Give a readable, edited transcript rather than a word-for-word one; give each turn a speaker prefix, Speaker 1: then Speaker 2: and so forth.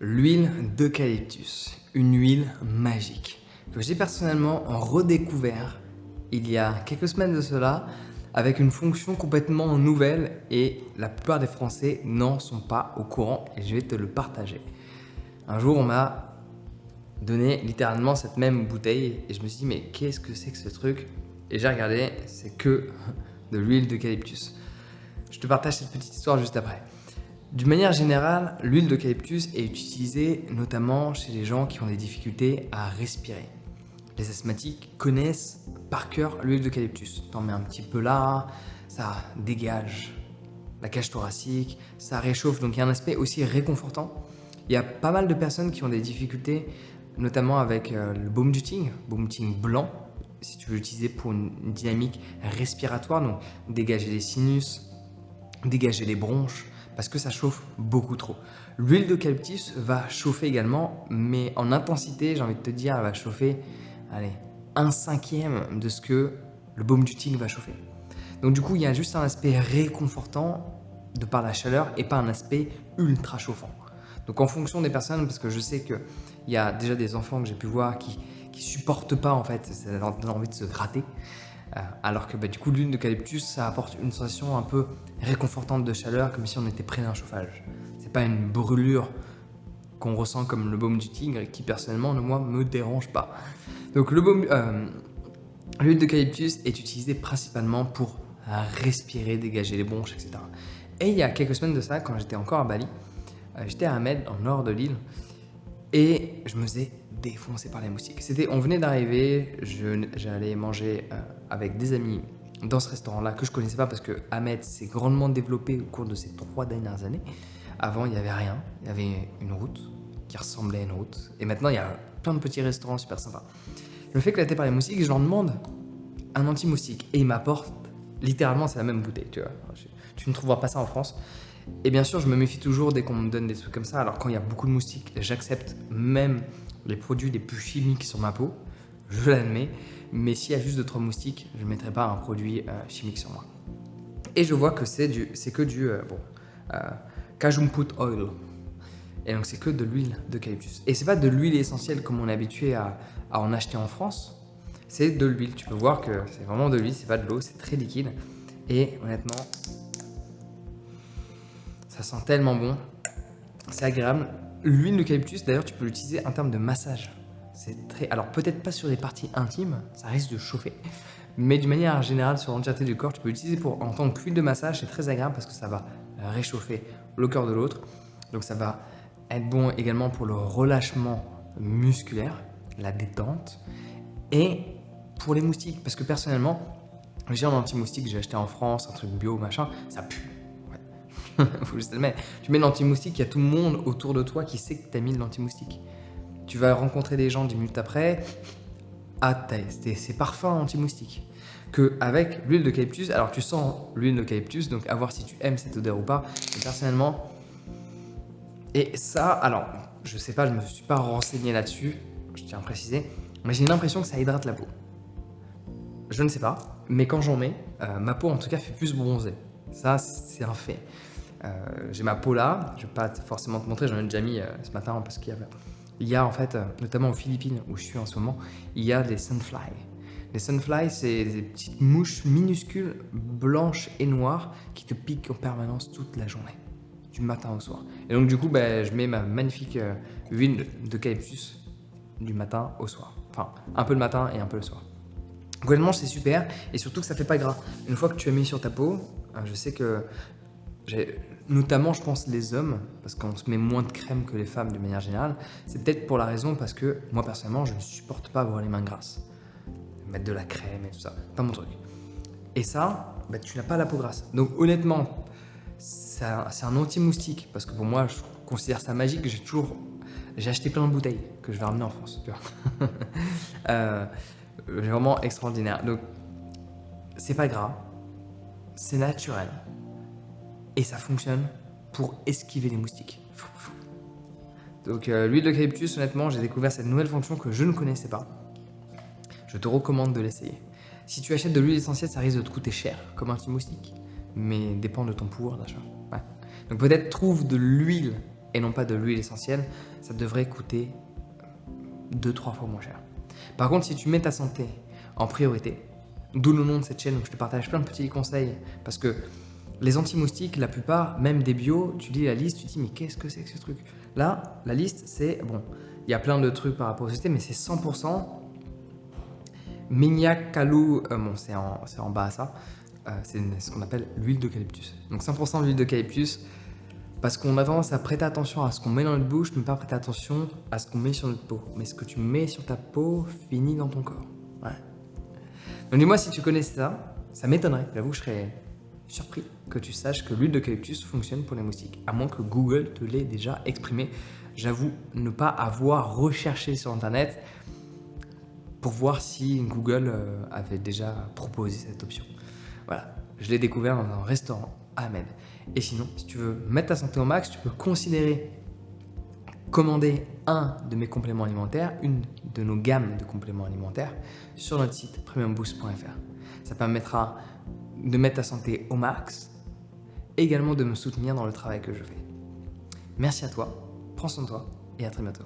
Speaker 1: L'huile d'eucalyptus, une huile magique que j'ai personnellement redécouvert il y a quelques semaines de cela avec une fonction complètement nouvelle et la plupart des Français n'en sont pas au courant et je vais te le partager. Un jour on m'a donné littéralement cette même bouteille et je me suis dit mais qu'est-ce que c'est que ce truc? Et j'ai regardé, c'est que de l'huile d'eucalyptus. Je te partage cette petite histoire juste après. D'une manière générale, l'huile d'eucalyptus est utilisée notamment chez les gens qui ont des difficultés à respirer. Les asthmatiques connaissent par cœur l'huile d'eucalyptus. T'en mets un petit peu là, ça dégage la cage thoracique, ça réchauffe, donc il y a un aspect aussi réconfortant. Il y a pas mal de personnes qui ont des difficultés, notamment avec le baume du tigre blanc, si tu veux l'utiliser pour une dynamique respiratoire, donc dégager les sinus, dégager les bronches, parce que ça chauffe beaucoup trop. L'huile d'eucalyptus va chauffer également, mais en intensité, j'ai envie de te dire, elle va chauffer, allez, 1/5 de ce que le baume du tigre va chauffer. Donc du coup, il y a juste un aspect réconfortant de par la chaleur et pas un aspect ultra chauffant. Donc en fonction des personnes, parce que je sais qu'il y a déjà des enfants que j'ai pu voir qui supportent pas en fait, ça leur donne envie de se gratter. Alors que du coup l'huile d'eucalyptus ça apporte une sensation un peu réconfortante de chaleur comme si on était près d'un chauffage. C'est pas une brûlure qu'on ressent comme le baume du tigre qui personnellement moi me dérange pas. Donc l'huile d'eucalyptus est utilisée principalement pour respirer, dégager les bronches, etc. Et il y a quelques semaines de ça, quand j'étais encore à Bali, j'étais à Ahmed, en nord de l'île, et je me faisais défoncé par les moustiques. On venait d'arriver, j'allais manger avec des amis dans ce restaurant-là que je connaissais pas parce que Ahmed s'est grandement développé au cours de ces 3 dernières années. Avant, il n'y avait rien, il y avait une route qui ressemblait à une route, et maintenant il y a plein de petits restaurants super sympas. Je me fais éclater par les moustiques et je leur demande un anti-moustique et ils m'apportent littéralement c'est la même bouteille, tu vois. Tu ne trouveras pas ça en France. Et bien sûr, je me méfie toujours dès qu'on me donne des trucs comme ça. Alors quand il y a beaucoup de moustiques, j'accepte même les produits les plus chimiques sur ma peau, je l'admets, mais s'il y a juste 2-3 moustiques, je ne mettrai pas un produit chimique sur moi. Et je vois que c'est que du Kajumput oil. Et donc c'est que de l'huile d'eucalyptus. Et c'est pas de l'huile essentielle comme on est habitué à en acheter en France, c'est de l'huile. Tu peux voir que c'est vraiment de l'huile, c'est pas de l'eau, c'est très liquide. Et honnêtement, ça sent tellement bon, c'est agréable. L'huile d'eucalyptus, d'ailleurs, tu peux l'utiliser en termes de massage. Alors peut-être pas sur les parties intimes, ça risque de chauffer, mais d'une manière générale sur l'entièreté du corps, tu peux l'utiliser en tant qu'huile de massage. C'est très agréable parce que ça va réchauffer le corps de l'autre. Donc ça va être bon également pour le relâchement musculaire, la détente, et pour les moustiques. Parce que personnellement, j'ai un anti-moustique que j'ai acheté en France, un truc bio, machin, ça pue. Faut juste le mettre. Tu mets l'anti-moustique, il y a tout le monde autour de toi qui sait que tu as mis de l'anti-moustique. Tu vas rencontrer des gens 10 minutes après, c'est parfum anti-moustique. Qu'avec l'huile d'eucalyptus, alors tu sens l'huile d'eucalyptus, donc à voir si tu aimes cette odeur ou pas. Mais personnellement, et ça, alors je sais pas, je me suis pas renseigné là-dessus, je tiens à préciser, mais j'ai l'impression que ça hydrate la peau. Je ne sais pas, mais quand j'en mets, ma peau en tout cas fait plus bronzer. Ça, c'est un fait. J'ai ma peau là, je vais pas forcément te montrer, j'en ai déjà mis ce matin parce qu'il y a en fait, notamment aux Philippines où je suis en ce moment, il y a des sunflies. Les sunflies, c'est des petites mouches minuscules, blanches et noires qui te piquent en permanence toute la journée, du matin au soir. Et donc du coup, je mets ma magnifique huile d'eucalyptus du matin au soir. Enfin, un peu le matin et un peu le soir. Globalement, c'est super et surtout que ça fait pas gras. Une fois que tu as mis sur ta peau, je sais que notamment je pense les hommes, parce qu'on se met moins de crème que les femmes de manière générale, c'est peut-être pour la raison parce que moi personnellement je ne supporte pas avoir les mains grasses. Mettre de la crème et tout ça, pas mon truc. Et ça, tu n'as pas la peau grasse. Donc honnêtement, c'est un anti-moustique, parce que pour moi je considère ça magique, j'ai acheté plein de bouteilles que je vais ramener en France. Tu vois. Vraiment extraordinaire. Donc c'est pas gras, c'est naturel. Et ça fonctionne pour esquiver les moustiques. Donc l'huile d'eucalyptus, honnêtement, j'ai découvert cette nouvelle fonction que je ne connaissais pas. Je te recommande de l'essayer. Si tu achètes de l'huile essentielle, ça risque de te coûter cher, comme anti-moustique. Mais dépend de ton pouvoir d'achat. Ouais. Donc peut-être trouve de l'huile et non pas de l'huile essentielle, ça devrait coûter 2-3 fois moins cher. Par contre, si tu mets ta santé en priorité, d'où le nom de cette chaîne où je te partage plein de petits conseils, parce que les anti-moustiques, la plupart, même des bio, tu lis la liste, tu te dis mais qu'est-ce que c'est que ce truc? Là, la liste, c'est, bon, il y a plein de trucs par rapport aux sociétés, mais c'est 100% Mignac Calou, bon c'est en bas à ça, c'est ce qu'on appelle l'huile d'eucalyptus. Donc 100% d'huile d'eucalyptus, parce qu'on a tendance à prêter attention à ce qu'on met dans notre bouche, mais pas prêter attention à ce qu'on met sur notre peau. Mais ce que tu mets sur ta peau finit dans ton corps. Ouais. Donc dis-moi si tu connaissais ça, ça m'étonnerait. J'avoue que je serais surpris que tu saches que l'huile d'eucalyptus fonctionne pour les moustiques, à moins que Google te l'ait déjà exprimé. J'avoue ne pas avoir recherché sur internet pour voir si Google avait déjà proposé cette option. Voilà, je l'ai découvert dans un restaurant à Ahmed. Et sinon, si tu veux mettre ta santé au max, tu peux considérer commander un de mes compléments alimentaires, une de nos gammes de compléments alimentaires sur notre site premiumboost.fr. Ça permettra de mettre ta santé au max et également de me soutenir dans le travail que je fais. Merci à toi, prends soin de toi et à très bientôt.